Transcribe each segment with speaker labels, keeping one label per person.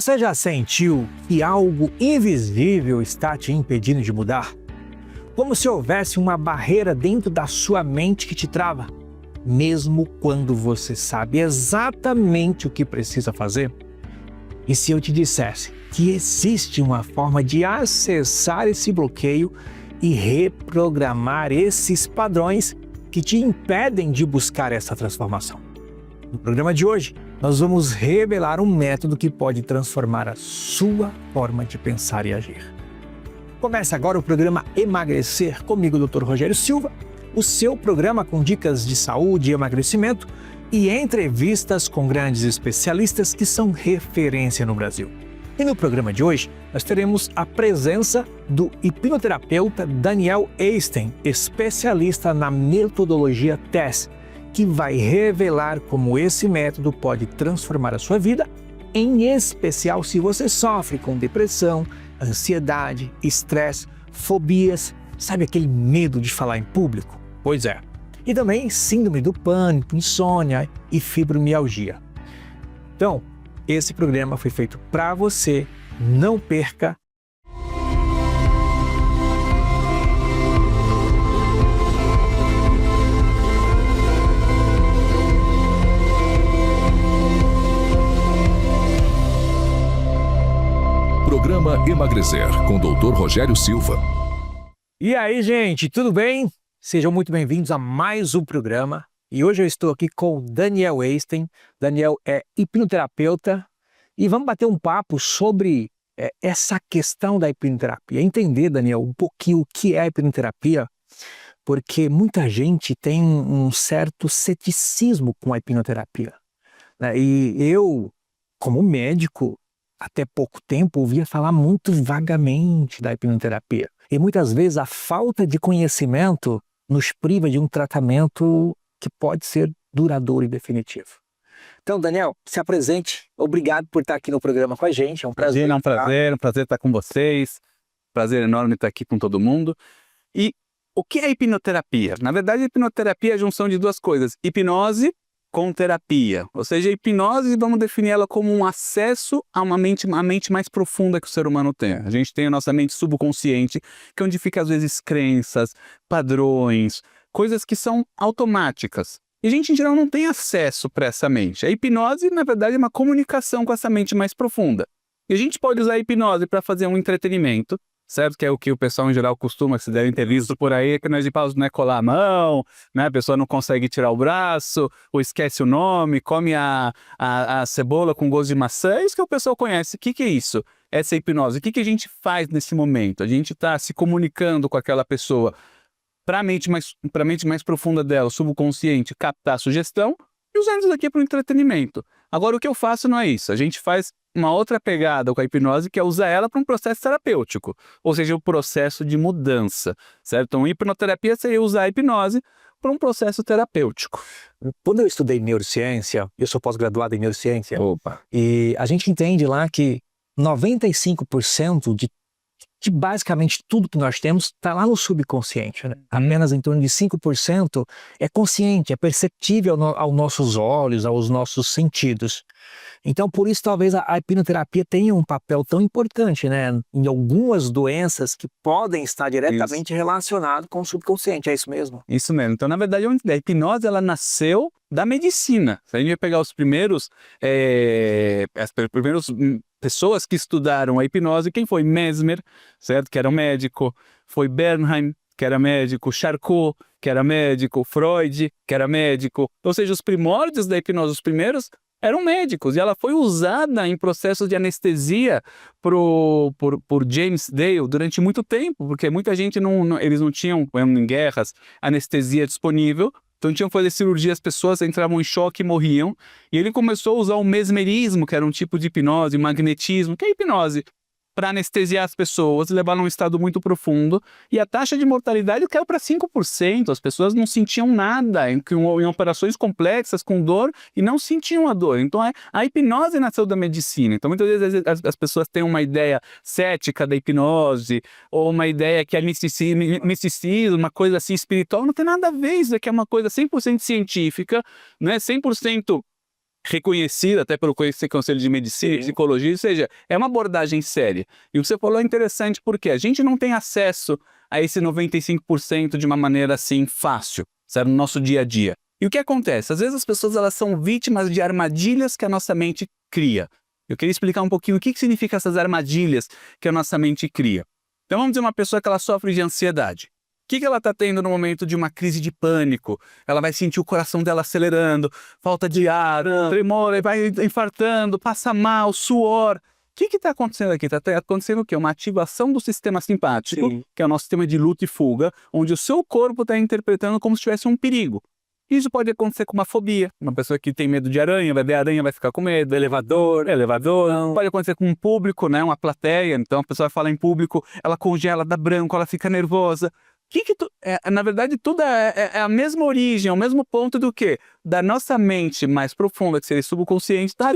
Speaker 1: Você já sentiu que algo invisível está te impedindo de mudar? Como se houvesse uma barreira dentro da sua mente que te trava, mesmo quando você sabe exatamente o que precisa fazer? E se eu te dissesse que existe uma forma de acessar esse bloqueio e reprogramar esses padrões que te impedem de buscar essa transformação? No programa de hoje, nós vamos revelar um método que pode transformar a sua forma de pensar e agir. Começa agora o programa Emagrecer comigo, Dr. Rogério Silva, o seu programa com dicas de saúde e emagrecimento e entrevistas com grandes especialistas que são referência no Brasil. E no programa de hoje, nós teremos a presença do hipnoterapeuta Daniel Eisten, especialista na metodologia TESS, que vai revelar como esse método pode transformar a sua vida, em especial se você sofre com depressão, ansiedade, estresse, fobias, sabe aquele medo de falar em público? Pois é. E também síndrome do pânico, insônia e fibromialgia. Então, esse programa foi feito para você, não perca.
Speaker 2: Programa Emagrecer com Dr. Rogério Silva.
Speaker 1: E aí, gente, tudo bem? Sejam muito bem-vindos a mais um programa. E hoje eu estou aqui com o Daniel Eisten. Daniel é hipnoterapeuta e vamos bater um papo sobre essa questão da hipnoterapia. Entender, Daniel, um pouquinho o que é a hipnoterapia, porque muita gente tem um certo ceticismo com a hipnoterapia, né? E eu, como médico, até pouco tempo ouvia falar muito vagamente da hipnoterapia. E muitas vezes a falta de conhecimento nos priva de um tratamento que pode ser duradouro e definitivo. Então, Daniel, se apresente. Obrigado por estar aqui no programa com a gente. É um prazer.
Speaker 3: É um prazer estar com vocês. Prazer enorme estar aqui com todo mundo. E o que é hipnoterapia? Na verdade, a hipnoterapia é a junção de duas coisas: hipnose com terapia. Ou seja, a hipnose, vamos definir ela como um acesso a uma mente mais profunda que o ser humano tem. A gente tem a nossa mente subconsciente, que é onde fica às vezes crenças, padrões, coisas que são automáticas. E a gente, em geral, não tem acesso para essa mente. A hipnose, na verdade, é uma comunicação com essa mente mais profunda. E a gente pode usar a hipnose para fazer um entretenimento, certo? Que é o que o pessoal, em geral, costuma, se devem ter visto por aí, que nós de pausa não é colar a mão, né? A pessoa não consegue tirar o braço, ou esquece o nome, come a cebola com gosto de maçã. É isso que o pessoal conhece. O que é isso? Essa hipnose. O que a gente faz nesse momento? A gente está se comunicando com aquela pessoa para a mente mais profunda dela, subconsciente, captar a sugestão, e usando isso aqui para o entretenimento. Agora, o que eu faço não é isso. A gente faz uma outra pegada com a hipnose, que é usar ela para um processo terapêutico, ou seja, o processo de mudança, certo? Então, hipnoterapia seria usar a hipnose para um processo terapêutico.
Speaker 1: Quando eu estudei neurociência, eu sou pós-graduado em neurociência,
Speaker 3: Opa.
Speaker 1: e a gente entende lá que 95% de basicamente tudo que nós temos está lá no subconsciente, né? Apenas em torno de 5% é consciente, é perceptível aos nossos olhos, aos nossos sentidos. Então, por isso, talvez a hipnoterapia tenha um papel tão importante, né? Em algumas doenças que podem estar diretamente relacionadas com o subconsciente, é isso mesmo?
Speaker 3: Isso mesmo. Então, na verdade, a hipnose, ela nasceu da medicina. Se a gente vai pegar os primeiros pessoas que estudaram a hipnose, quem foi? Mesmer, certo? Que era um médico. Foi Bernheim, que era médico. Charcot, que era médico. Freud, que era médico. Ou seja, os primórdios da hipnose, os primeiros, eram médicos. E ela foi usada em processos de anestesia por James Dale durante muito tempo, porque muita gente eles não tinham, em guerras, anestesia disponível. Então tinham que fazer cirurgia, as pessoas entravam em choque e morriam. E ele começou a usar o mesmerismo, que era um tipo de hipnose, o magnetismo, que é hipnose, para anestesiar as pessoas, levar num estado muito profundo. E a taxa de mortalidade caiu para 5%. As pessoas não sentiam nada em operações complexas, com dor, e não sentiam a dor. Então a hipnose nasceu da medicina. Então muitas vezes as pessoas têm uma ideia cética da hipnose, ou uma ideia que é misticismo, uma coisa assim espiritual. Não tem nada a ver, isso aqui é uma coisa 100% científica, né? 100% reconhecida até pelo Conselho de Medicina e Psicologia, ou seja, é uma abordagem séria. E o que você falou é interessante porque a gente não tem acesso a esse 95% de uma maneira assim fácil, certo? No nosso dia a dia. E o que acontece? Às vezes as pessoas elas são vítimas de armadilhas que a nossa mente cria. Eu queria explicar um pouquinho o que significa essas armadilhas que a nossa mente cria. Então vamos dizer uma pessoa que ela sofre de ansiedade. O que ela está tendo no momento de uma crise de pânico? Ela vai sentir o coração dela acelerando, falta de ar, tremor, vai infartando, passa mal, suor. O que está acontecendo aqui? Está acontecendo o quê? Uma ativação do sistema simpático, que é o nosso sistema de luta e fuga, onde o seu corpo está interpretando como se tivesse um perigo. Isso pode acontecer com uma fobia. Uma pessoa que tem medo de aranha, vai ver aranha, vai ficar com medo. Elevador. Não. Pode acontecer com um público, né? Uma plateia. Então a pessoa vai falar em público, ela congela, dá branco, ela fica nervosa. Na verdade, tudo é a mesma origem, é o mesmo ponto do que? Da nossa mente mais profunda, que seria subconsciente, está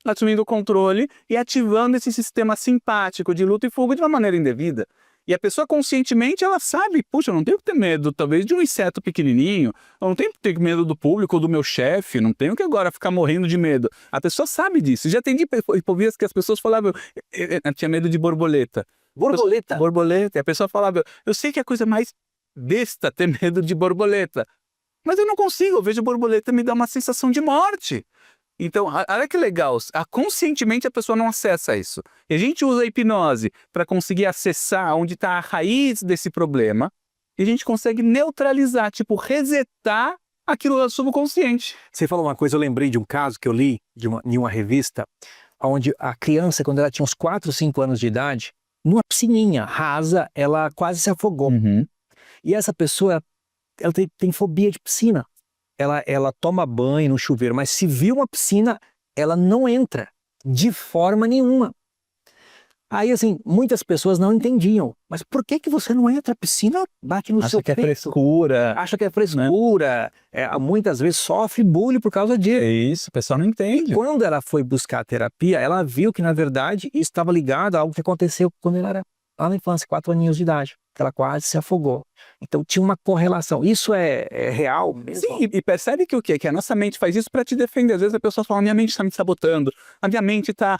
Speaker 3: assumindo o controle e ativando esse sistema simpático de luta e fuga de uma maneira indevida. E a pessoa conscientemente, ela sabe, puxa, eu não tenho que ter medo, talvez, de um inseto pequenininho, eu não tenho que ter medo do público ou do meu chefe, não tenho que agora ficar morrendo de medo. A pessoa sabe disso. Já atendi hipovias que as pessoas falavam, eu tinha medo de borboleta. Borboleta. E a pessoa falava, eu sei que é a coisa mais besta ter medo de borboleta, mas eu não consigo, eu vejo borboleta me dá uma sensação de morte. Então, olha que legal, conscientemente a pessoa não acessa isso. E a gente usa a hipnose para conseguir acessar onde está a raiz desse problema e a gente consegue neutralizar, tipo, resetar aquilo subconsciente.
Speaker 1: Você falou uma coisa, eu lembrei de um caso que eu li em uma revista, onde a criança, quando ela tinha uns 4, 5 anos de idade, numa piscininha rasa, ela quase se afogou. E essa pessoa, ela tem fobia de piscina. Ela toma banho no chuveiro, mas se viu uma piscina, ela não entra, de forma nenhuma. Aí, assim, muitas pessoas não entendiam. Mas por que você não entra? A piscina bate no seu peito. Acha que é frescura. Muitas vezes sofre bullying por causa disso.
Speaker 3: É isso, o pessoal não entende.
Speaker 1: E quando ela foi buscar a terapia, ela viu que, na verdade, isso estava ligado a algo que aconteceu quando ela era lá na infância, 4 aninhos de idade. Ela quase se afogou. Então tinha uma correlação. Isso é real mesmo?
Speaker 3: Sim, e percebe que o quê? Que a nossa mente faz isso para te defender. Às vezes a pessoa fala, minha mente está me sabotando, a minha mente tá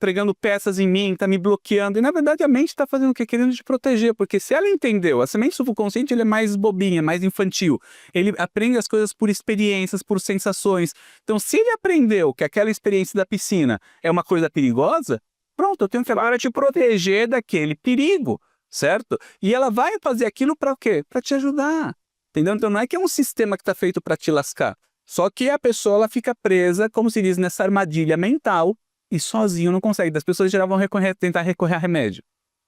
Speaker 3: pregando peças em mim, tá me bloqueando. E na verdade a mente está fazendo o quê? Querendo te proteger. Porque se ela entendeu, essa mente subconsciente ele é mais bobinha, mais infantil. Ele aprende as coisas por experiências, por sensações. Então se ele aprendeu que aquela experiência da piscina é uma coisa perigosa, pronto, eu tenho que agora te proteger daquele perigo. Certo? E ela vai fazer aquilo para quê? Para te ajudar. Entendeu? Então não é que é um sistema que está feito para te lascar. Só que a pessoa ela fica presa, como se diz, nessa armadilha mental e sozinho não consegue. As pessoas em geral vão tentar recorrer a remédio.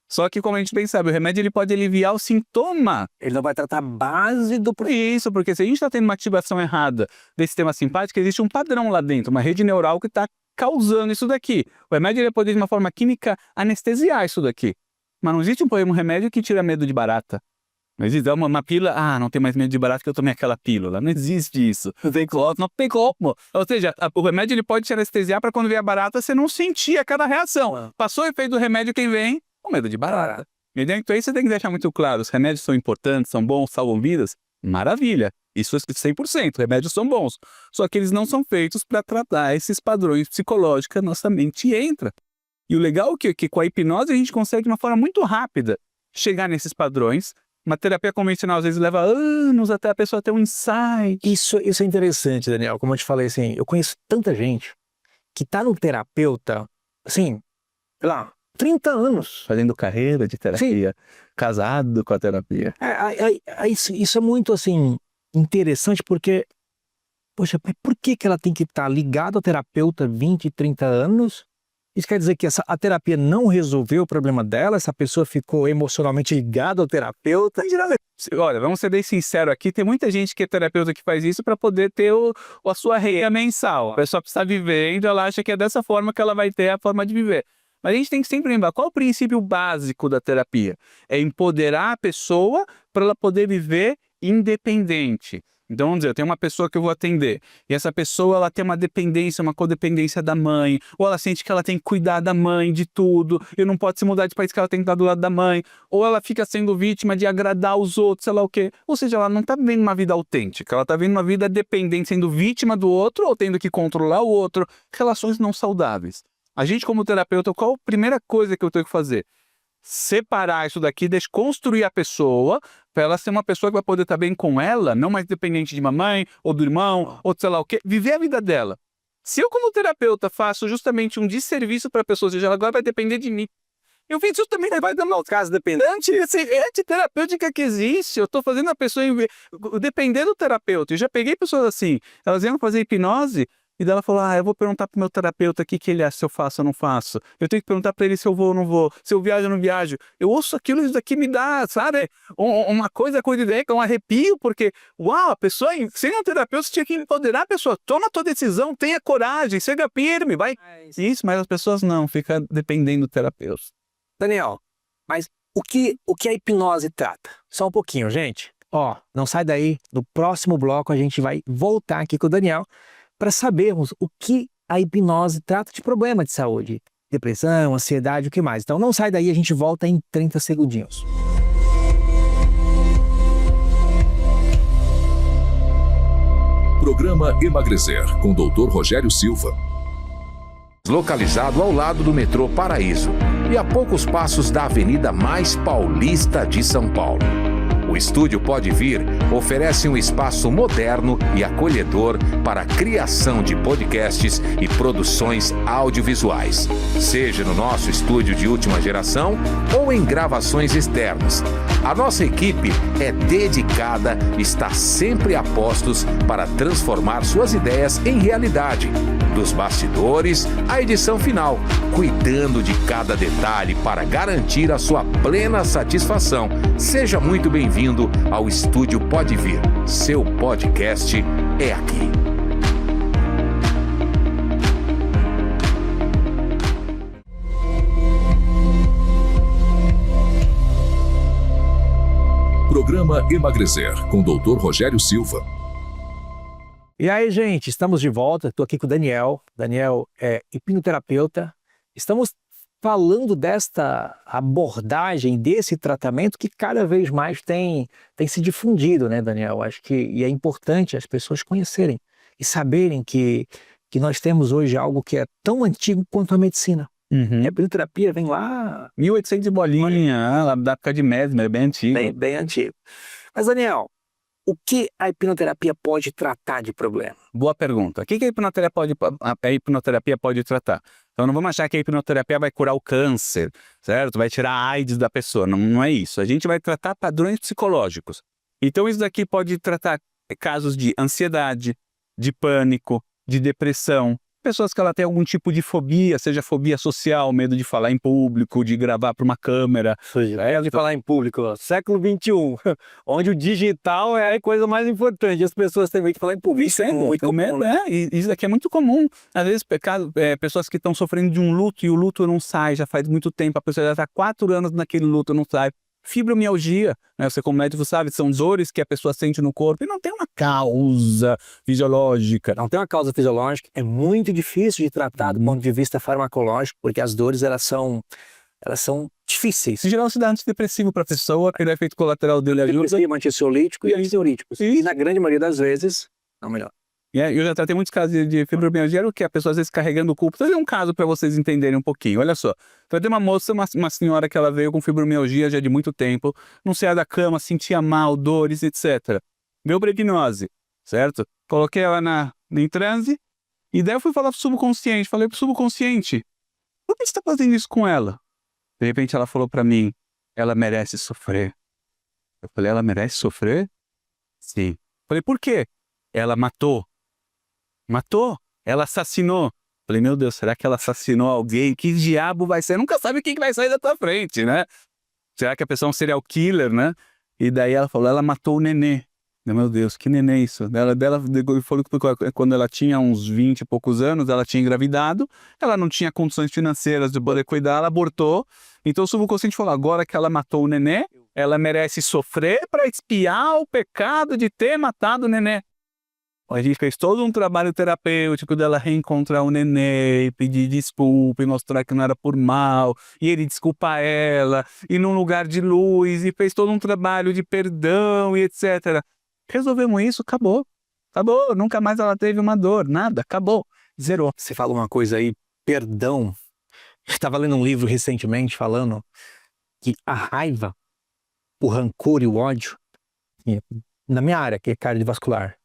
Speaker 3: Só que, como a gente bem sabe, o remédio ele pode aliviar o sintoma.
Speaker 1: Ele não vai tratar a base do problema.
Speaker 3: Isso, porque se a gente está tendo uma ativação errada desse sistema simpático, existe um padrão lá dentro, uma rede neural que está causando isso daqui. O remédio ele pode, de uma forma química, anestesiar isso daqui. Mas não existe um remédio que tira medo de barata. Não existe uma pílula, não tem mais medo de barata que eu tomei aquela pílula. Não existe isso. Não tem como. Ou seja, o remédio ele pode te anestesiar para quando vier a barata você não sentir aquela reação. Passou o efeito do remédio, quem vem? O medo de barata. Entendeu? Então aí você tem que deixar muito claro, os remédios são importantes, são bons, salvam vidas. Maravilha. Isso é 100%. Remédios são bons. Só que eles não são feitos para tratar esses padrões psicológicos que a nossa mente entra. E o legal é que com a hipnose a gente consegue de uma forma muito rápida chegar nesses padrões. Uma terapia convencional às vezes leva anos até a pessoa ter um insight.
Speaker 1: Isso é interessante, Daniel. Como eu te falei, assim, eu conheço tanta gente que está no terapeuta, assim, sei lá, 30 anos.
Speaker 3: Fazendo carreira de terapia, casado com a terapia.
Speaker 1: Isso é muito, assim, interessante porque, poxa, por que ela tem que estar ligada ao terapeuta 20, 30 anos? Isso quer dizer que a terapia não resolveu o problema dela? Essa pessoa ficou emocionalmente ligada ao terapeuta?
Speaker 3: Olha, vamos ser bem sinceros aqui, tem muita gente que é terapeuta que faz isso para poder ter a sua renda mensal. A pessoa precisa vivendo, ela acha que é dessa forma que ela vai ter a forma de viver. Mas a gente tem que sempre lembrar, qual é o princípio básico da terapia? É empoderar a pessoa para ela poder viver independente. Então, vamos dizer, eu tenho uma pessoa que eu vou atender, e essa pessoa ela tem uma dependência, uma codependência da mãe, ou ela sente que ela tem que cuidar da mãe, de tudo, e não pode se mudar de país que ela tem que estar do lado da mãe, ou ela fica sendo vítima de agradar os outros, sei lá o quê. Ou seja, ela não está vivendo uma vida autêntica, ela está vivendo uma vida dependente, sendo vítima do outro, ou tendo que controlar o outro, relações não saudáveis. A gente, como terapeuta, qual a primeira coisa que eu tenho que fazer? Separar isso daqui, desconstruir a pessoa, para ela ser uma pessoa que vai poder estar bem com ela, não mais dependente de mamãe, ou do irmão, ou de sei lá o quê, viver a vida dela. Se eu, como terapeuta, faço justamente um desserviço para a pessoa, ou seja, ela agora vai depender de mim, eu fiz justamente, vai dar mal caso dependente, anti-terapêutica que existe, eu estou fazendo a pessoa depender do terapeuta. Eu já peguei pessoas assim, elas iam fazer hipnose, e daí ela falou, eu vou perguntar pro meu terapeuta aqui que ele acha se eu faço ou não faço. Eu tenho que perguntar para ele se eu vou ou não vou, se eu viajo ou não viajo. Eu ouço aquilo, isso daqui me dá, sabe, uma coisa ideia, um arrepio, porque, uau, a pessoa, sem um terapeuta, você tinha que empoderar a pessoa. Toma a tua decisão, tenha coragem, seja firme, vai. Isso, mas as pessoas não, ficam dependendo do terapeuta.
Speaker 1: Daniel, mas o que a hipnose trata? Só um pouquinho, gente. Não sai daí. No próximo bloco a gente vai voltar aqui com o Daniel para sabermos o que a hipnose trata de problema de saúde. Depressão, ansiedade, o que mais. Então não sai daí, a gente volta em 30 segundinhos.
Speaker 2: Programa Emagrecer, com o Dr. Rogério Silva.
Speaker 4: Localizado ao lado do metrô Paraíso e a poucos passos da avenida mais paulista de São Paulo. O Estúdio Pode Vir oferece um espaço moderno e acolhedor para a criação de podcasts e produções audiovisuais, seja no nosso estúdio de última geração ou em gravações externas. A nossa equipe é dedicada e está sempre a postos para transformar suas ideias em realidade, dos bastidores à edição final, cuidando de cada detalhe para garantir a sua plena satisfação. Seja muito bem-vindo ao Estúdio Pode Vir. Seu podcast é aqui.
Speaker 2: Programa Emagrecer, com o Dr. Rogério Silva.
Speaker 1: E aí, gente, estamos de volta. Estou aqui com o Daniel. Daniel é hipnoterapeuta. Estamos falando desta abordagem, desse tratamento que cada vez mais tem se difundido, né, Daniel? Acho que é importante as pessoas conhecerem e saberem que nós temos hoje algo que é tão antigo quanto a medicina. A hipnoterapia vem lá...
Speaker 3: 1800 de bolinha, lá da época de Mesmer, é bem antigo.
Speaker 1: Bem antigo. Mas, Daniel, o que a hipnoterapia pode tratar de problema?
Speaker 3: Boa pergunta. O que a hipnoterapia pode tratar? Então não vamos achar que a hipnoterapia vai curar o câncer, certo? Vai tirar a AIDS da pessoa. Não é isso. A gente vai tratar padrões psicológicos. Então isso daqui pode tratar casos de ansiedade, de pânico, de depressão. Pessoas que ela tem algum tipo de fobia, seja fobia social, medo de falar em público, de gravar para uma câmera.
Speaker 1: De falar em público, século XXI, onde o digital é a coisa mais importante. As pessoas têm medo de falar em público.
Speaker 3: Isso é muito comum. Isso daqui é muito comum. Às vezes, pessoas que estão sofrendo de um luto e o luto não sai, já faz muito tempo, a pessoa já está 4 anos naquele luto, não sai. Fibromialgia, né? Você como médico sabe, são dores que a pessoa sente no corpo e não tem uma causa fisiológica.
Speaker 1: Não tem uma causa fisiológica, é muito difícil de tratar do ponto de vista farmacológico, porque as dores elas são difíceis.
Speaker 3: Em geral, se dá antidepressivo para a pessoa, aquele efeito colateral dele ajuda.
Speaker 1: Depressivo, ansiolítico e ansiolíticos. E na grande maioria das vezes, não melhor.
Speaker 3: Eu já tratei muitos casos de fibromialgia, era o que? A pessoa às vezes carregando o culpa. Então, é um caso para vocês entenderem um pouquinho. Olha só, então, tem uma moça, uma senhora que ela veio com fibromialgia já de muito tempo, não saía da cama, sentia mal, dores, etc. Veio para hipnose, certo? Coloquei ela em transe, e daí eu fui falar pro subconsciente, falei pro subconsciente, por que você está fazendo isso com ela? De repente ela falou para mim, ela merece sofrer. Eu falei, ela merece sofrer? Sim. Falei, por quê? Ela matou. Matou, ela assassinou. Falei, meu Deus, será que ela assassinou alguém? Que diabo vai ser? Nunca sabe quem vai sair da tua frente, né? Será que a pessoa é um serial killer, né? E daí ela falou, ela matou o nenê. Meu Deus, que nenê isso? Ela falou que quando ela tinha uns 20 e poucos anos, ela tinha engravidado, ela não tinha condições financeiras de poder cuidar, ela abortou. Então o subconsciente falou, agora que ela matou o nenê, ela merece sofrer para expiar o pecado de ter matado o nenê. A gente fez todo um trabalho terapêutico dela reencontrar o nenê, e pedir desculpa, e mostrar que não era por mal, e ele desculpar ela, e num lugar de luz, e fez todo um trabalho de perdão e etc. Resolvemos isso, acabou. Acabou, nunca mais ela teve uma dor, nada, acabou, zerou.
Speaker 1: Você fala uma coisa aí, perdão. Estava lendo um livro recentemente falando que a raiva, o rancor e o ódio, na minha área, que é cardiovascular,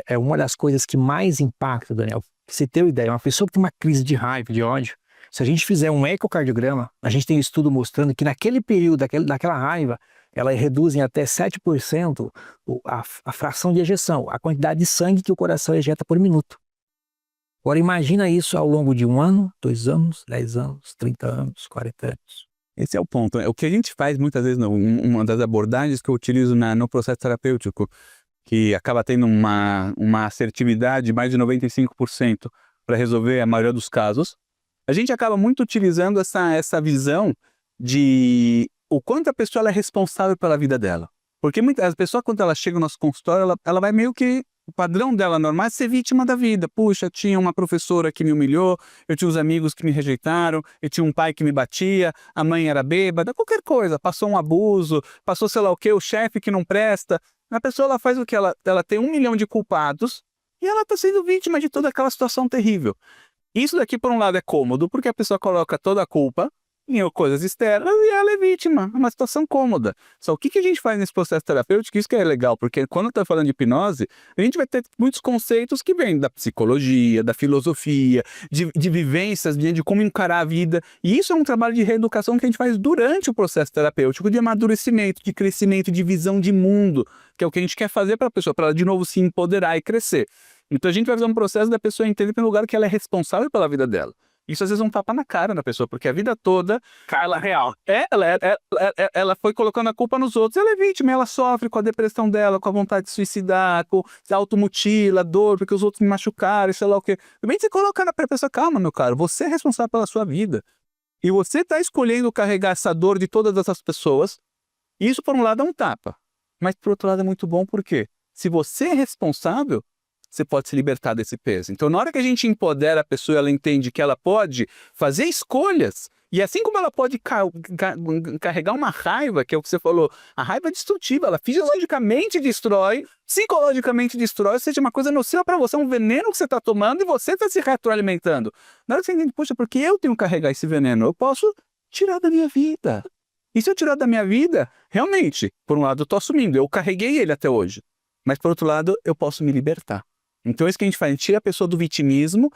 Speaker 1: é uma das coisas que mais impacta, Daniel. Pra você ter uma ideia, uma pessoa que tem uma crise de raiva, de ódio, se a gente fizer um ecocardiograma, a gente tem um estudo mostrando que naquele período, daquela raiva, ela reduz em até 7% a fração de ejeção, a quantidade de sangue que o coração ejeta por minuto. Agora imagina isso ao longo de 1 ano, 2 anos, 10 anos, 30 anos, 40 anos.
Speaker 3: Esse é o ponto. O que a gente faz muitas vezes, uma das abordagens que eu utilizo no processo terapêutico, que acaba tendo uma assertividade de mais de 95% para resolver a maioria dos casos, a gente acaba muito utilizando essa visão de o quanto a pessoa ela é responsável pela vida dela. Porque as pessoas, quando ela chega no nosso consultório, ela vai meio que... O padrão dela normal é ser vítima da vida. Puxa, tinha uma professora que me humilhou, eu tinha os amigos que me rejeitaram, eu tinha um pai que me batia, a mãe era bêbada, qualquer coisa. Passou um abuso, passou sei lá o quê, o chefe que não presta. A pessoa ela faz o que? Ela tem 1 milhão de culpados e ela está sendo vítima de toda aquela situação terrível. Isso daqui, por um lado, é cômodo, porque a pessoa coloca toda a culpa em coisas externas e ela é vítima. É uma situação cômoda. Só o que a gente faz nesse processo terapêutico? Isso que é legal, porque quando está falando de hipnose, a gente vai ter muitos conceitos que vêm da psicologia, da filosofia, de vivências, de como encarar a vida. E isso é um trabalho de reeducação que a gente faz durante o processo terapêutico, de amadurecimento, de crescimento, de visão de mundo, que é o que a gente quer fazer para a pessoa, para ela de novo se empoderar e crescer. Então a gente vai fazer um processo da pessoa entender pelo lugar que ela é responsável pela vida dela. Isso às vezes é um tapa na cara da pessoa, porque a vida toda...
Speaker 1: Carla real.
Speaker 3: Ela foi colocando a culpa nos outros, ela é vítima, ela sofre com a depressão dela, com a vontade de suicidar, se automutila, dor, porque os outros me machucaram, sei lá o quê. Também você coloca na pessoa, calma, meu caro, você é responsável pela sua vida. E você está escolhendo carregar essa dor de todas essas pessoas. Isso, por um lado, é um tapa. Mas, por outro lado, é muito bom, porque se você é responsável, você pode se libertar desse peso. Então, na hora que a gente empodera a pessoa, ela entende que ela pode fazer escolhas. E assim como ela pode carregar uma raiva, que é o que você falou, a raiva é destrutiva, ela fisiologicamente destrói, psicologicamente destrói, ou seja, uma coisa nociva para você, um veneno que você está tomando e você está se retroalimentando. Na hora que você entende, poxa, porque eu tenho que carregar esse veneno? Eu posso tirar da minha vida. E se eu tirar da minha vida, realmente, por um lado eu estou assumindo, eu carreguei ele até hoje. Mas por outro lado, eu posso me libertar. Então é isso que a gente faz, a gente tira a pessoa do vitimismo,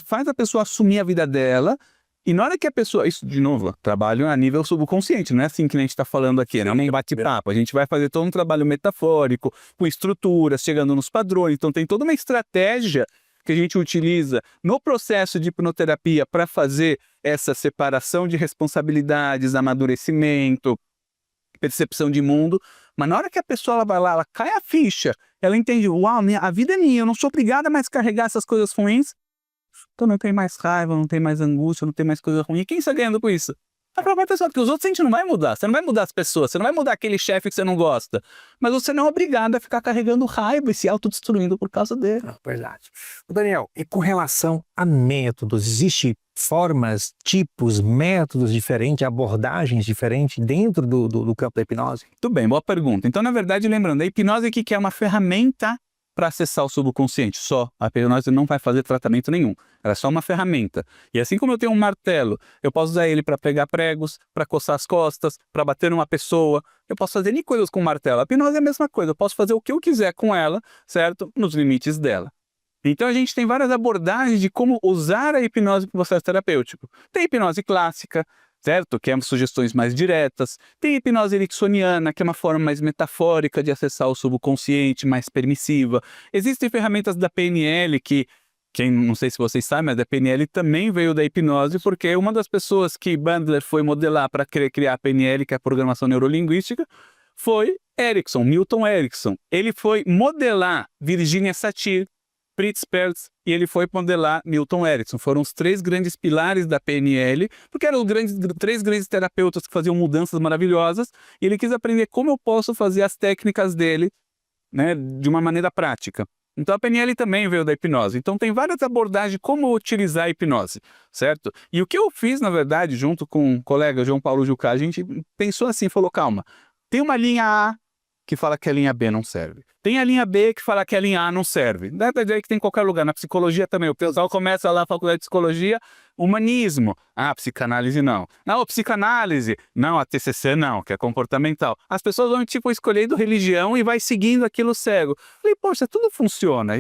Speaker 3: faz a pessoa assumir a vida dela, e na hora que a pessoa... Isso, de novo, trabalho a nível subconsciente, não é assim que a gente está falando aqui, não é um bate-papo. A gente vai fazer todo um trabalho metafórico, com estruturas, chegando nos padrões. Então tem toda uma estratégia que a gente utiliza no processo de hipnoterapia para fazer essa separação de responsabilidades, amadurecimento, percepção de mundo. Mas na hora que a pessoa ela vai lá, ela cai a ficha, ela entende, uau, a vida é minha, eu não sou obrigada a mais carregar essas coisas ruins, então não tem mais raiva, não tem mais angústia, não tem mais coisa ruim. E quem está ganhando com isso? A própria pessoa, porque os outros a gente não vai mudar, você não vai mudar as pessoas, você não vai mudar aquele chefe que você não gosta, mas você não é obrigado a ficar carregando raiva e se autodestruindo por causa dele.
Speaker 1: Verdade. Daniel, e com relação a métodos, existem formas, tipos, métodos diferentes, abordagens diferentes dentro do campo da hipnose?
Speaker 3: Muito bem, boa pergunta. Então, na verdade, lembrando, a hipnose aqui que é uma ferramenta para acessar o subconsciente, só. A hipnose não vai fazer tratamento nenhum, ela é só uma ferramenta. E assim como eu tenho um martelo, eu posso usar ele para pegar pregos, para coçar as costas, para bater numa pessoa, eu posso fazer N coisas com o martelo. A hipnose é a mesma coisa, eu posso fazer o que eu quiser com ela, certo? Nos limites dela. Então a gente tem várias abordagens de como usar a hipnose para o processo terapêutico. Tem hipnose clássica, certo? Que é sugestões mais diretas. Tem a hipnose ericksoniana, que é uma forma mais metafórica de acessar o subconsciente, mais permissiva. Existem ferramentas da PNL que não sei se vocês sabem, mas a PNL também veio da hipnose, porque uma das pessoas que Bandler foi modelar para criar a PNL, que é a programação neurolinguística, foi Erickson, Milton Erickson. Ele foi modelar Virginia Satir, Fritz Perls, e ele foi modelar Milton Erickson. Foram os 3 grandes pilares da PNL, porque eram os 3 grandes terapeutas que faziam mudanças maravilhosas, e ele quis aprender como eu posso fazer as técnicas dele, né, de uma maneira prática. Então a PNL também veio da hipnose. Então tem várias abordagens de como utilizar a hipnose, certo? E o que eu fiz, na verdade, junto com o colega João Paulo Jucá, a gente pensou assim, falou, calma, tem uma linha A que fala que a linha B não serve. Tem a linha B que fala que a linha A não serve. Dá pra dizer que tem em qualquer lugar. Na psicologia também. O pessoal começa lá na faculdade de psicologia, humanismo. Ah, psicanálise não. Não, psicanálise. Não, a TCC não, que é comportamental. As pessoas vão, tipo, escolhendo religião e vai seguindo aquilo cego. Falei, poxa, tudo funciona.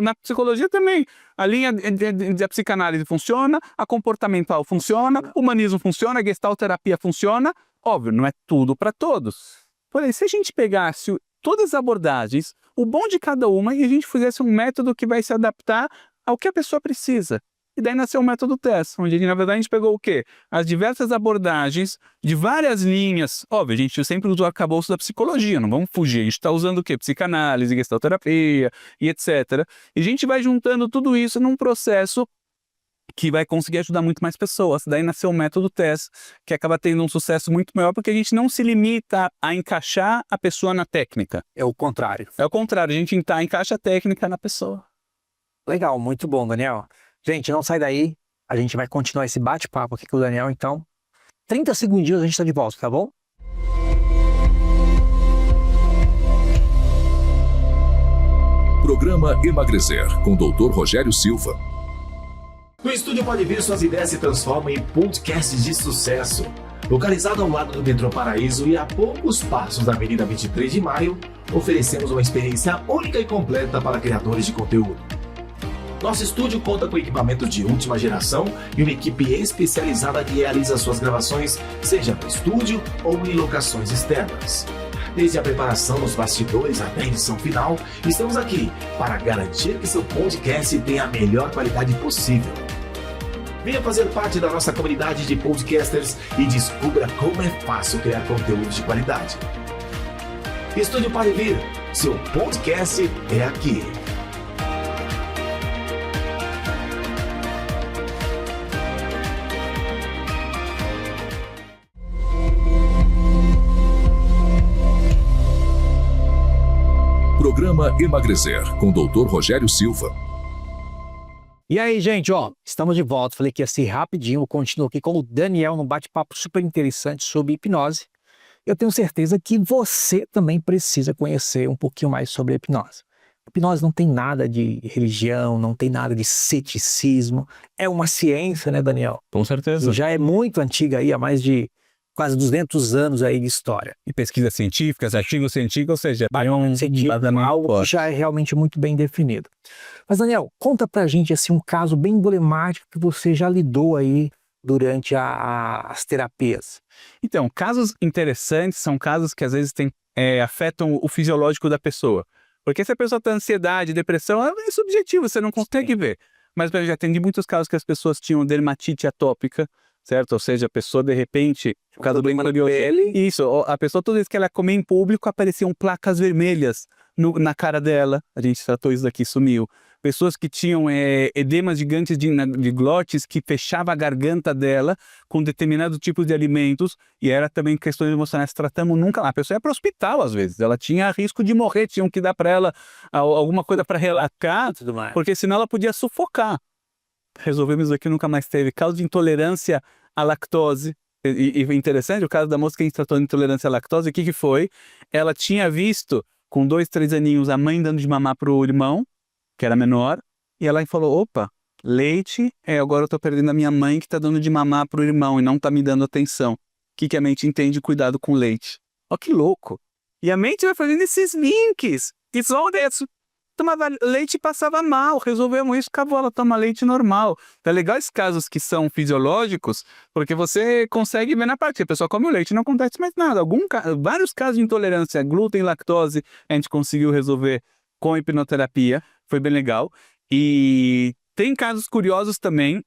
Speaker 3: Na psicologia também. A linha de psicanálise funciona, a comportamental funciona, o humanismo funciona, a gestalterapia funciona. Óbvio, não é tudo para todos. Falei, se a gente pegasse todas as abordagens, o bom de cada uma, e a gente fizesse um método que vai se adaptar ao que a pessoa precisa. E daí nasceu o método TESS, onde na verdade a gente pegou o quê? As diversas abordagens de várias linhas. Óbvio, a gente sempre usou o arcabouço da psicologia, não vamos fugir. A gente está usando o quê? Psicanálise, gestalterapia e etc. E a gente vai juntando tudo isso num processo que vai conseguir ajudar muito mais pessoas. Daí nasceu o método TESS, que acaba tendo um sucesso muito maior, porque a gente não se limita a encaixar a pessoa na técnica.
Speaker 1: É o contrário.
Speaker 3: É o contrário, a gente encaixa a técnica na pessoa.
Speaker 1: Legal, muito bom, Daniel. Gente, não sai daí. A gente vai continuar esse bate-papo aqui com o Daniel, então. 30 segundinhos a gente está de volta, tá bom?
Speaker 2: Programa Emagrecer, com o Dr. Rogério Silva.
Speaker 5: No estúdio Pode Vir, suas ideias se transformam em podcasts de sucesso. Localizado ao lado do metrô Paraíso e a poucos passos da Avenida 23 de Maio, oferecemos uma experiência única e completa para criadores de conteúdo. Nosso estúdio conta com equipamentos de última geração e uma equipe especializada que realiza suas gravações, seja no estúdio ou em locações externas. Desde a preparação nos bastidores até a edição final, estamos aqui para garantir que seu podcast tenha a melhor qualidade possível. Venha fazer parte da nossa comunidade de podcasters e descubra como é fácil criar conteúdo de qualidade. Estúdio Pode Vir, seu podcast é aqui.
Speaker 2: Programa Emagrecer, com o Dr. Rogério Silva.
Speaker 1: E aí, gente, ó, estamos de volta. Falei que ia ser rapidinho. Eu continuo aqui com o Daniel num bate-papo super interessante sobre hipnose. Eu tenho certeza que você também precisa conhecer um pouquinho mais sobre a hipnose. A hipnose não tem nada de religião, não tem nada de ceticismo. É uma ciência, né, Daniel?
Speaker 3: Com certeza.
Speaker 1: E já é muito antiga aí, há mais de quase 200 anos aí de história.
Speaker 3: E pesquisas científicas, artigos científicos, ou seja,
Speaker 1: Algo que já é realmente muito bem definido. Mas, Daniel, conta pra gente assim, um caso bem emblemático que você já lidou aí durante as terapias.
Speaker 3: Então, casos interessantes são casos que às vezes afetam o fisiológico da pessoa. Porque se a pessoa tem ansiedade, depressão, é subjetivo, você não consegue ver. Mas eu já atendi muitos casos que as pessoas tinham dermatite atópica, certo? Ou seja, a pessoa de repente, por causa do pele, isso, a pessoa toda vez que ela comia em público, apareciam placas vermelhas na cara dela. A gente tratou isso daqui, sumiu. Pessoas que tinham edemas gigantes de glotes que fechava a garganta dela com determinado tipo de alimentos, e era também questões emocionais. Tratamos nunca lá. A pessoa ia para o hospital às vezes, ela tinha risco de morrer, tinham que dar para ela alguma coisa para relaxar, porque senão ela podia sufocar. Resolvemos aqui, nunca mais teve. Caso de intolerância à lactose. E interessante, o caso da moça que a gente tratou de intolerância à lactose, o que foi? Ela tinha visto, com 2, 3 aninhos, a mãe dando de mamar pro irmão, que era menor, e ela falou, opa, leite, agora eu tô perdendo a minha mãe que tá dando de mamar pro irmão e não tá me dando atenção. O que a mente entende? Cuidado com leite. Ó, que louco! E a mente vai fazendo esses links, que só desse. Tomava leite e passava mal, resolvemos isso, acabou, ela toma leite normal. Então é legal esses casos que são fisiológicos, porque você consegue ver na parte, a pessoa come o leite e não acontece mais nada. Vários casos de intolerância a glúten, lactose, a gente conseguiu resolver com a hipnoterapia, foi bem legal. E tem casos curiosos também,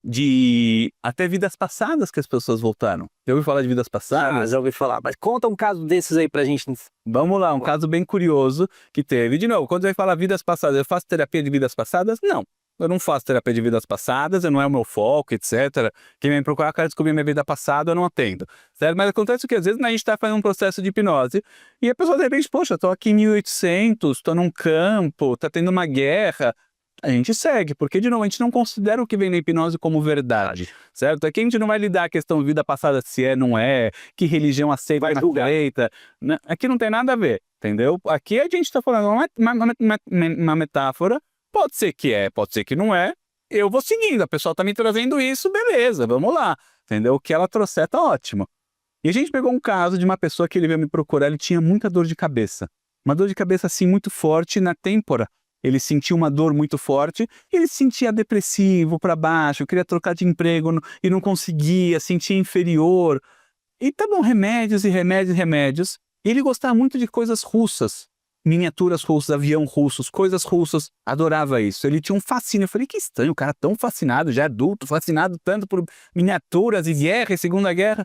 Speaker 3: de até vidas passadas que as pessoas voltaram. Já ouviu falar de vidas passadas?
Speaker 1: Já ouvi falar. Mas conta um caso desses aí pra gente.
Speaker 3: Vamos lá, um caso bem curioso que teve. De novo, quando você vai falar vidas passadas, eu faço terapia de vidas passadas? Não. Eu não faço terapia de vidas passadas, não é o meu foco, etc. Quem vem me procurar, quer descobrir minha vida passada, eu não atendo. Certo? Mas acontece que às vezes a gente está fazendo um processo de hipnose e a pessoa de repente, poxa, tô aqui em 1800, tô num campo, tá tendo uma guerra. A gente segue, porque de novo a gente não considera o que vem na hipnose como verdade, certo? Aqui a gente não vai lidar a questão de vida passada se é, não é, que religião aceita, não aceita. Né? Aqui não tem nada a ver, entendeu? Aqui a gente está falando uma metáfora. Pode ser que é, pode ser que não é. Eu vou seguindo, a pessoa tá me trazendo isso, beleza, vamos lá. Entendeu? O que ela trouxer tá ótimo. E a gente pegou um caso de uma pessoa que ele veio me procurar, ele tinha muita dor de cabeça. Uma dor de cabeça assim muito forte na têmpora. Ele sentia uma dor muito forte e ele se sentia depressivo, para baixo, queria trocar de emprego e não conseguia, sentia inferior. E tá bom, remédios e remédios e remédios. E ele gostava muito de coisas russas. Miniaturas russas, avião russos, coisas russas, adorava isso. Ele tinha um fascínio. Eu falei, que estranho, o cara tão fascinado, já adulto, fascinado tanto por miniaturas e guerra e Segunda Guerra.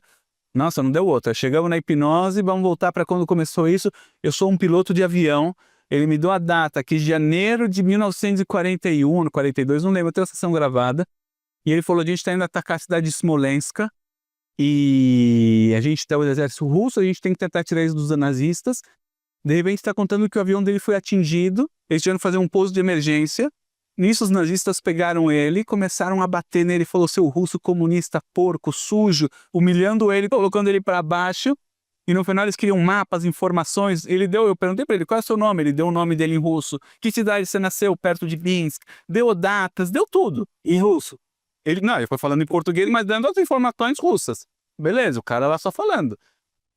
Speaker 3: Nossa, não deu outra. Chegamos na hipnose, vamos voltar para quando começou isso. Eu sou um piloto de avião. Ele me deu a data aqui, janeiro de 1941, 42, não lembro, eu tenho a sessão gravada. E ele falou, a gente está indo atacar a cidade de Smolensk. E a gente está o exército russo, a gente tem que tentar tirar eles dos nazistas. De repente está contando que o avião dele foi atingido, eles tiveram que fazer um pouso de emergência. Nisso os nazistas pegaram ele, começaram a bater nele, falou, seu russo comunista, porco, sujo, humilhando ele, colocando ele para baixo. E no final eles queriam mapas, informações. Eu perguntei para ele, qual é o seu nome? Ele deu o nome dele em russo. Que cidade você nasceu? Perto de Minsk. Deu datas, deu tudo.
Speaker 1: Em russo?
Speaker 3: Ele foi falando em português, mas dando as informações russas. Beleza, o cara lá só falando.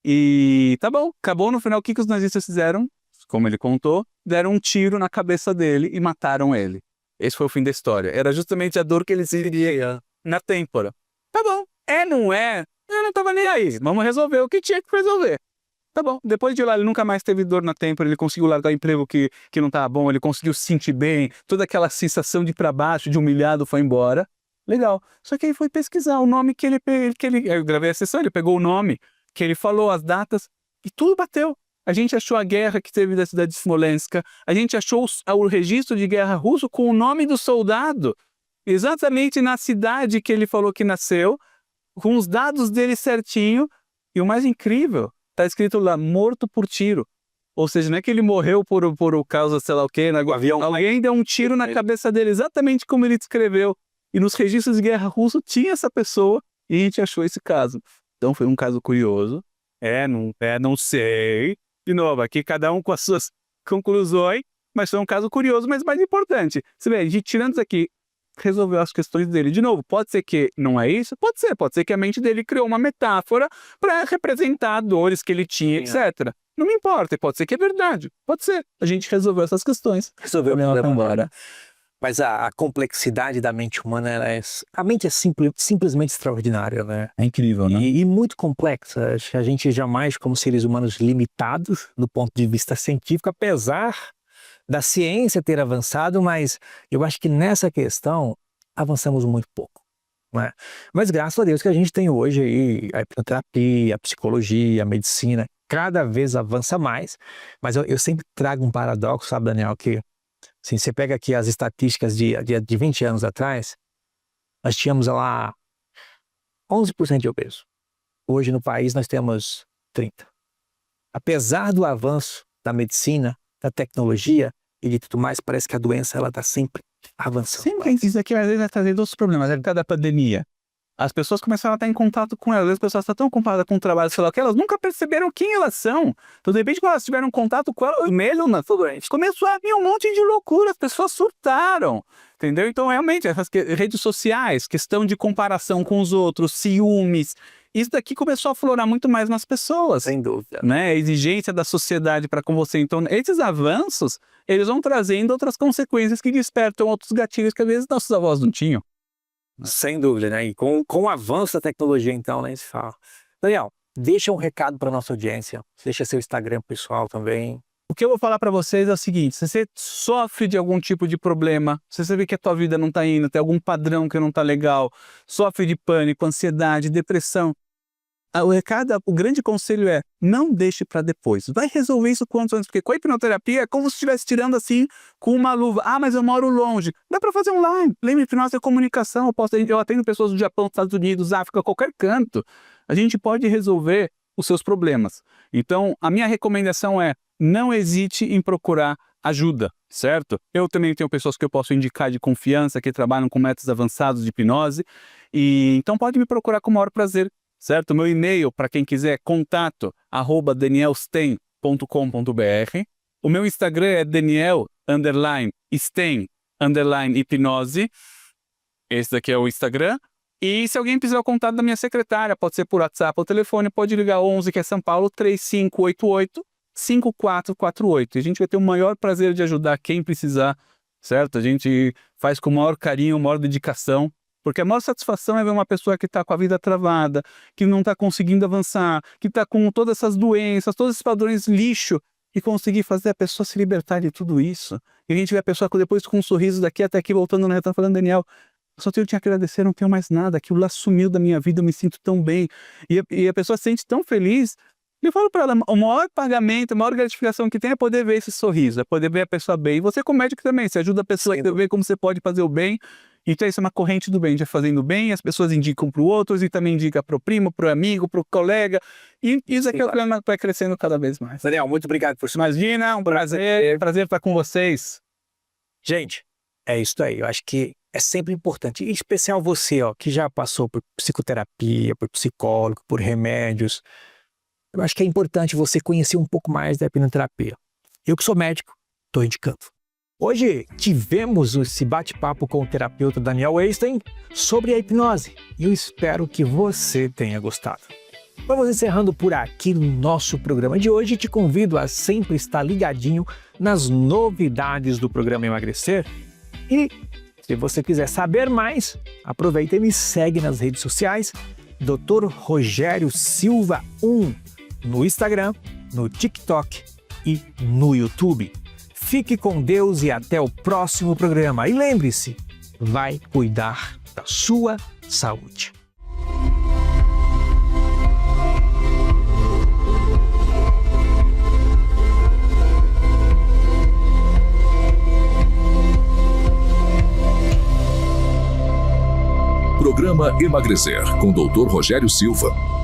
Speaker 3: E tá bom, acabou no final, o que os nazistas fizeram? Como ele contou, deram um tiro na cabeça dele e mataram ele. Esse foi o fim da história. Era justamente a dor que ele sentia na têmpora. Tá bom, não é? Eu não tava nem aí, vamos resolver o que tinha que resolver. Tá bom, depois de lá ele nunca mais teve dor na têmpora, ele conseguiu largar o emprego que não tava bom, ele conseguiu se sentir bem, toda aquela sensação de ir pra baixo, de humilhado foi embora. Legal. Só que ele foi pesquisar o nome que ele... Eu gravei a sessão, ele pegou o nome que ele falou, as datas, e tudo bateu. A gente achou a guerra que teve da cidade de Smolensk, a gente achou o registro de guerra russo com o nome do soldado, exatamente na cidade que ele falou que nasceu, com os dados dele certinho, e o mais incrível, tá escrito lá, morto por tiro. Ou seja, não é que ele morreu por causa, sei lá o quê, o avião. Alguém deu um tiro na cabeça dele, exatamente como ele descreveu. E nos registros de guerra russo tinha essa pessoa, e a gente achou esse caso. Então foi um caso curioso. Não sei. De novo, aqui cada um com as suas conclusões, mas foi um caso curioso, mas mais importante. Você vê, a gente tirando isso aqui, resolveu as questões dele. De novo, pode ser que não é isso? Pode ser que a mente dele criou uma metáfora para representar dores que ele tinha, etc. Não me importa, pode ser que é verdade. Pode ser. A gente resolveu essas questões.
Speaker 1: Resolveu o problema embora. Mas a complexidade da mente humana, a mente é simplesmente extraordinária, né?
Speaker 3: É incrível, né?
Speaker 1: E muito complexa. Acho que a gente jamais, como seres humanos limitados, do ponto de vista científico, apesar da ciência ter avançado, mas eu acho que nessa questão avançamos muito pouco, né? Mas graças a Deus que a gente tem hoje aí a hipnoterapia, a psicologia, a medicina, cada vez avança mais. Mas eu sempre trago um paradoxo, sabe, Daniel, que assim, você pega aqui as estatísticas de 20 anos atrás, nós tínhamos lá 11% de obeso. Hoje no país nós temos 30%. Apesar do avanço da medicina, da tecnologia e de tudo mais, parece que a doença ela está sempre avançando.
Speaker 3: Sempre isso aqui às vezes vai trazer outros problemas. Por causa da pandemia, as pessoas começaram a estar em contato com elas. As pessoas estão tão ocupadas com o trabalho, sei lá, que elas nunca perceberam quem elas são. Então, de repente, quando elas tiveram contato com ela, começou a vir um monte de loucura, as pessoas surtaram. Entendeu? Então, realmente, essas redes sociais, questão de comparação com os outros, ciúmes, isso daqui começou a aflorar muito mais nas pessoas.
Speaker 1: Sem dúvida.
Speaker 3: Né? A exigência da sociedade para com você. Então, esses avanços, eles vão trazendo outras consequências que despertam outros gatilhos que às vezes nossos avós não tinham.
Speaker 1: Sem dúvida, né? E com o avanço da tecnologia, então, nem se fala. Daniel, deixa um recado para nossa audiência. Deixa seu Instagram pessoal também.
Speaker 3: O que eu vou falar para vocês é o seguinte: se você sofre de algum tipo de problema, se você vê que a tua vida não está indo, tem algum padrão que não está legal, sofre de pânico, ansiedade, depressão, o grande conselho é: não deixe para depois. Vai resolver isso quanto antes, porque com a hipnoterapia é como se estivesse tirando assim com uma luva. Ah, mas eu moro longe. Dá para fazer online. Lembra, hipnose é comunicação. Eu atendo pessoas do Japão, Estados Unidos, África, qualquer canto. A gente pode resolver os seus problemas. Então, a minha recomendação é: não hesite em procurar ajuda, certo? Eu também tenho pessoas que eu posso indicar de confiança, que trabalham com métodos avançados de hipnose, e então pode me procurar com o maior prazer, certo? Meu e-mail, para quem quiser, contato@danielsten.com.br. O meu Instagram é Daniel_Sten_hipnose. Esse daqui é o Instagram. E se alguém quiser o contato da minha secretária, pode ser por WhatsApp ou telefone, pode ligar 11, que é São Paulo, 3588-5448. A gente vai ter o maior prazer de ajudar quem precisar, certo? A gente faz com o maior carinho, maior dedicação, porque a maior satisfação é ver uma pessoa que está com a vida travada, que não está conseguindo avançar, que está com todas essas doenças, todos esses padrões lixo, e conseguir fazer a pessoa se libertar de tudo isso. E a gente vê a pessoa depois com um sorriso daqui até aqui, voltando no retorno, falando: Daniel, eu só tenho que te agradecer, não tenho mais nada, aquilo lá sumiu da minha vida, eu me sinto tão bem. E a pessoa se sente tão feliz. Eu falo para ela: o maior pagamento, a maior gratificação que tem é poder ver esse sorriso, é poder ver a pessoa bem. E você, como médico também, você ajuda a pessoa a ver como você pode fazer o bem. Então isso é uma corrente do bem, já fazendo bem, as pessoas indicam para os outros e também indica para o primo, para o amigo, para o colega. E isso aqui vai crescendo cada vez mais.
Speaker 1: Daniel, muito obrigado por isso.
Speaker 3: Imagina, um prazer estar com vocês.
Speaker 1: Gente, é isso aí. Eu acho que é sempre importante, em especial você, ó, que já passou por psicoterapia, por psicólogo, por remédios. Eu acho que é importante você conhecer um pouco mais da hipnoterapia. Eu que sou médico, estou indicando. Hoje tivemos esse bate-papo com o terapeuta Daniel Esten sobre a hipnose. E eu espero que você tenha gostado. Vamos encerrando por aqui no nosso programa de hoje. Te convido a sempre estar ligadinho nas novidades do programa Emagrecer. E se você quiser saber mais, aproveita e me segue nas redes sociais, Dr. Rogério Silva 1, no Instagram, no TikTok e no YouTube. Fique com Deus e até o próximo programa. E lembre-se, vai cuidar da sua saúde.
Speaker 2: Programa Emagrecer, com Dr. Rogério Silva.